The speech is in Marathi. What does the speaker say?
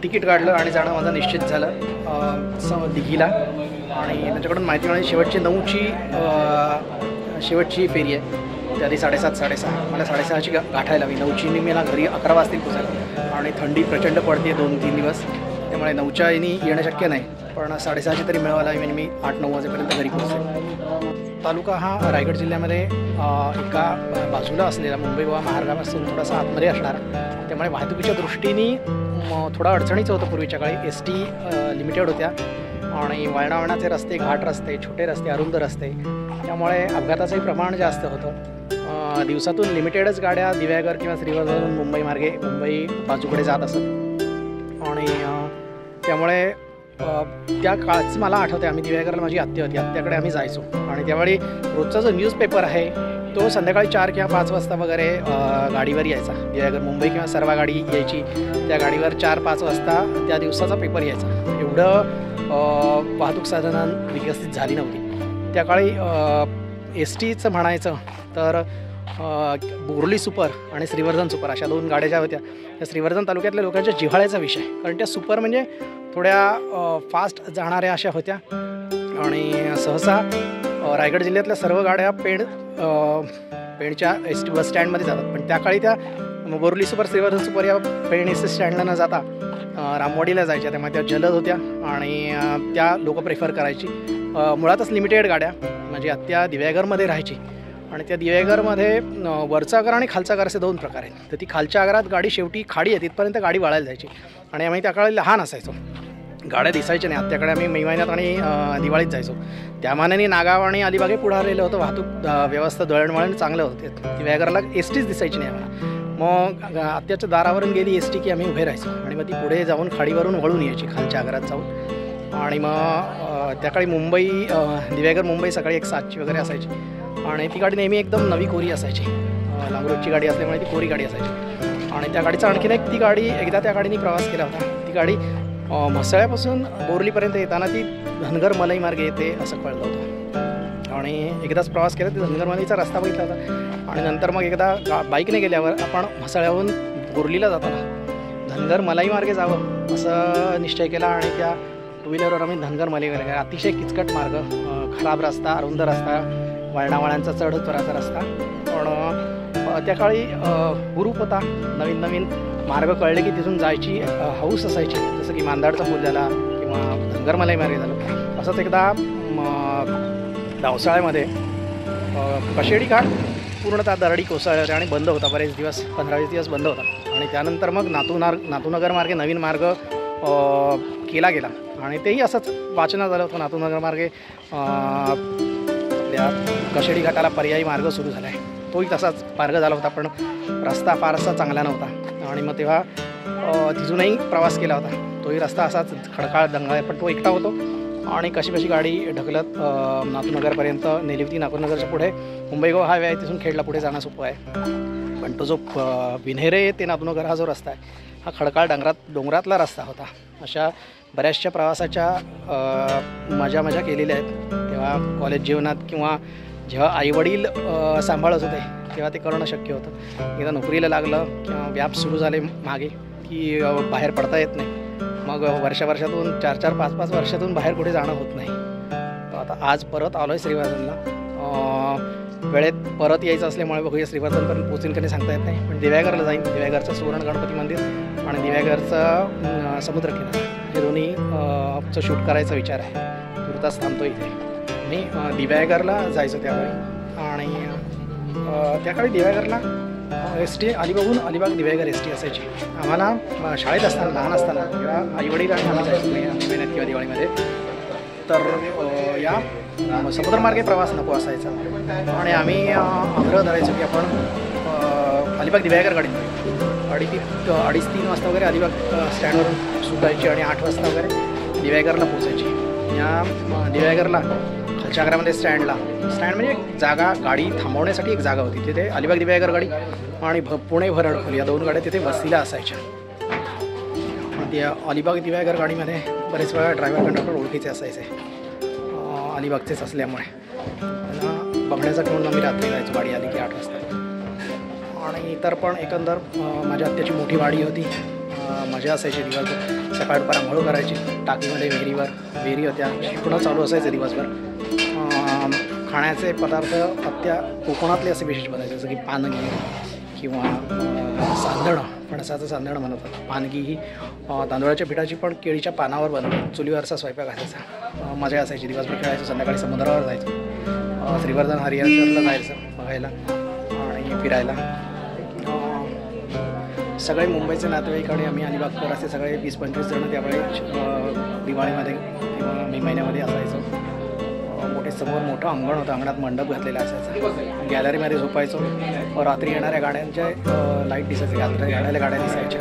तिकीट काढलं आणि जाणं माझं निश्चित झालं दिघीला. आणि त्यांच्याकडून माहिती मिळाली शेवटची फेरी आहे. त्याआधी 7:30 मला 6:30ची गाठायला हवी. 9ची मी मला घरी 11 वाजतील पोचायला. आणि थंडी प्रचंड पडते 2-3 दिवस, त्यामुळे 9च्या येणं शक्य नाही. पण 6:30ची तरी मिळवायला हवी. म्हणजे मी 8-9 वाजेपर्यंत घरी पोहोचेल. तालुका हा रायगड जिल्ह्यामध्ये एका बाजूला असलेला मुंबई गोवा महामार्गापासून थोडासा आतमध्ये असणार, त्यामुळे वाहतुकीच्या दृष्टीने थोडा अडचणीचं होतं. पूर्वीच्या काळी ST लिमिटेड होत्या आणि वळणावळणाचे रस्ते, घाट रस्ते, छोटे रस्ते, अरुंद रस्ते, त्यामुळे अपघाताचंही प्रमाण जास्त होतं. दिवसातून लिमिटेडच गाड्या दिव्यागर किंवा श्रीवर्धन मुंबई बाजूकडे जात असत. आणि त्यामुळे त्या काळच मला आठवते, आम्ही दिव्यागरला माझी आत्या होती, आत्याकडे आम्ही जायचो. आणि त्यावेळी रोजचा जो न्यूजपेपर आहे तो संध्याकाळी 4 किंवा 5 वाजता वगैरे गाडीवर यायचा. दिव्यागर मुंबई किंवा सर्वा गाडी यायची, त्या गाडीवर 4-5 वाजता त्या दिवसाचा पेपर यायचा. एवढं वाहतूक साधनं विकसित झाली नव्हती त्या काळी. STचं म्हणायचं तर बोरली सुपर आणि श्रीवर्धन सुपर अशा 2 गाड्या ज्या होत्या, त्या श्रीवर्धन तालुक्यातल्या लोकांच्या जिव्हाळ्याचा विषय. कारण त्या सुपर म्हणजे थोड्या फास्ट जाणाऱ्या अशा होत्या. आणि सहसा रायगड जिल्ह्यातल्या सर्व गाड्या पेणच्या ST बस स्टँडमध्ये जातात. पण त्या काळी त्या बोरली सुपर, श्रीवर्धन सुपर या पेण ST स्टँडला न जाता रामवाडीला जायच्या. त्यामुळे त्या जलद होत्या आणि त्या लोक प्रेफर करायची. मुळातच लिमिटेड गाड्या, म्हणजे आत्या दिव्यागरमध्ये राहायची आणि त्या दिव्यागरमध्ये वरचा आगार आणि खालचा आगार असे 2 प्रकार आहेत. तर ती खालच्या आगारात गाडी शेवटी खाडी आहे तिथपर्यंत गाडी वाळायला जायची. आणि आम्ही त्या काळी लहान असायचो, गाड्या दिसायच्या नाही. आत्याकडे आम्ही मे महिन्यात आणि दिवाळीत जायचो. त्या मानाने नागाव आणि अलिबागे पुढारलेलं होतं. वाहतूक व्यवस्था दळणवळण चांगलं होतं. दिव्यागरला STच दिसायची नाही आम्हाला. मग आत्याच्या दारावरून गेली ST की आम्ही उभे राहायचो आणि मग ती पुढे जाऊन खाडीवरून वळून यायची खालच्या आगारात जाऊन. आणि मग त्या काळी दिव्यागर मुंबई सकाळी 7ची वगैरे असायची. आणि ती गाडी नेहमी एकदम नवी कोरी असायची. लांगरोजची गाडी असल्यामुळे ती कोरी गाडी असायची. आणि त्या गाडीचा आणखीन एकदा त्या गाडीने प्रवास केला होता. ती गाडी म्हसळ्यापासून बोरलीपर्यंत येताना ती धनगर मलई मार्गे येते असं कळलं होतं. आणि एकदाच प्रवास केला, ती धनगर मलईचा रस्ता बघितला होता. आणि नंतर मग एकदा बाईकने गेल्यावर आपण म्हसळ्याहून बोरलीला जाताना धनगर मलई मार्गे जावं असं निश्चय केला. आणि त्या 2 व्हीलरवर आम्ही धनगर मलई गेला. अतिशय किचकट मार्ग, खराब रस्ता, अरुंद रस्ता, वळणावळांचा चढ उताराचा रस्ता. पण त्या काळी हुरूप होता. नवीन मार्ग कळले की तिथून जायची हौस असायची. जसं की मांदाडचा पूल झाला किंवा धनगर मलई मार्गे झालं. असंच एकदा पावसाळ्यामध्ये कशेडी घाट पूर्णतः दरडी कोसळले होते आणि बंद होता. बरेच दिवस, 15-20 दिवस बंद होता. आणि त्यानंतर मग नातूनगर मार्गे नवीन मार्ग केला गेला. आणि तेही असंच वाचनात झालं होतं. नातूनगर मार्गे आपल्या कशेडी घाटाला पर्यायी मार्ग सुरू झाला आहे. तोही तसाच मार्ग झाला होता, पण रस्ता फारसा चांगला नव्हता. आणि मग तेव्हा तिथूनही प्रवास केला होता. तोही रस्ता असाच खडकाळ दंगाळ, पण तो एकटा होतो. आणि कशी गाडी ढकलत नातूनगरपर्यंत नेली होती. नातूनगरच्या पुढे मुंबई गोवा हायवे आहे, तिथून खेडला पुढे जाणं सोपं आहे. पण तो जो विन्हेरे ते नातूनगर हा जो रस्ता आहे हा खडकाळ डोंगरातला रस्ता होता. अशा बऱ्याचशा प्रवासाच्या मजा केलेल्या आहेत. तेव्हा कॉलेज जीवनात किंवा जेव्हा आईवडील सांभाळत होते तेव्हा ते करणं शक्य होतं. एकदा नोकरीला लागलं किंवा व्याप सुरू झाले मागे की बाहेर पडता येत नाही. मग वर्षातून 4-4, 5-5 वर्षातून बाहेर कुठे जाणं होत नाही. आता आज परत आलो आहे श्रीवर्धनला. वेळेत परत यायचं असल्यामुळे बघूया श्रीवर्धनपर्यंत पोचेल का नाही सांगता येत नाही. पण दिव्यागरला जाईन. दिव्यागरचं सुवर्ण गणपती मंदिर आणि दिव्यागरचं समुद्रकिनारा हे दोन्ही शूट करायचा विचार आहे. तुर्तास थांबतो इथे. मी दिव्यागरला जायचं त्यावेळी. आणि त्याकाळी दिव्यागरला ST अलिबाग दिव्यागर ST असायची. आम्हाला शाळेत असताना, लहान असताना किंवा आईवडील आणि आम्ही जायचो महिन्यात किंवा दिवाळीमध्ये. तर या समुद्रमार्गे प्रवास नको असायचा आणि आम्ही आग्रह धरायचो की आपण अलिबाग दिव्यागर गाडी 2:30-3 वाजता वगैरे अलिबाग स्टँडवरून सुटायची आणि 8 वाजता वगैरे दिव्यागरला पोचायची. या दिव्यागरला खालच्या आगारामध्ये स्टँड म्हणजे एक जागा, गाडी थांबवण्यासाठी एक जागा होती. तिथे अलिबाग दिव्यागर गाडी आणि पुणे भरणखोल या 2 गाड्या तिथे वस्तीला असायच्या. त्या अलिबाग दिव्यागर गाडीमध्ये बरेच वेळा ड्रायव्हर कंडक्टर ओळखीचे असायचे, अलिबागचेच असल्यामुळे. त्यांना बघण्यासाठी म्हणून आम्ही रात्री जायचो गाडी आली की 8 वाजता. आणि इतर पण एकंदर माझ्या आत्याची मोठी वाडी होती. मजा असायची दिवसभर. सकाळ दुपार आंघोळ करायची टाकीमध्ये, विहिरी होत्या, शिकणं चालू असायचं दिवसभर. खाण्याचे पदार्थ अत्या कोकणातले असे विशेष बनायचे, जसं की पानगी किंवा सांधणं, फणसाचं सांधणं म्हणतात. पानगी ही तांदूळाच्या पिठाची पण केळीच्या पानावर बनवतात. चुलीवरचा स्वयंपाक असायचा. मजा असायची. दिवसभर खेळायचं, संध्याकाळी समुद्रावर जायचं, श्रीवर्धन हरिहरला जायचं बघायला आणि फिरायला. सगळे मुंबईचे नातेवाईक आणि आम्ही अलिबागकर असे सगळे 20-25 जण त्यावेळी दिवाळीमध्ये किंवा मे महिन्यामध्ये असायचो. समोर मोठं अंगण होतं, अंगणात मंडप घातलेला असायचा. गॅलरीमध्ये झोपायचो. रात्री येणाऱ्या गाड्यांच्या लाईट दिसायचे, गाड्या दिसायच्या.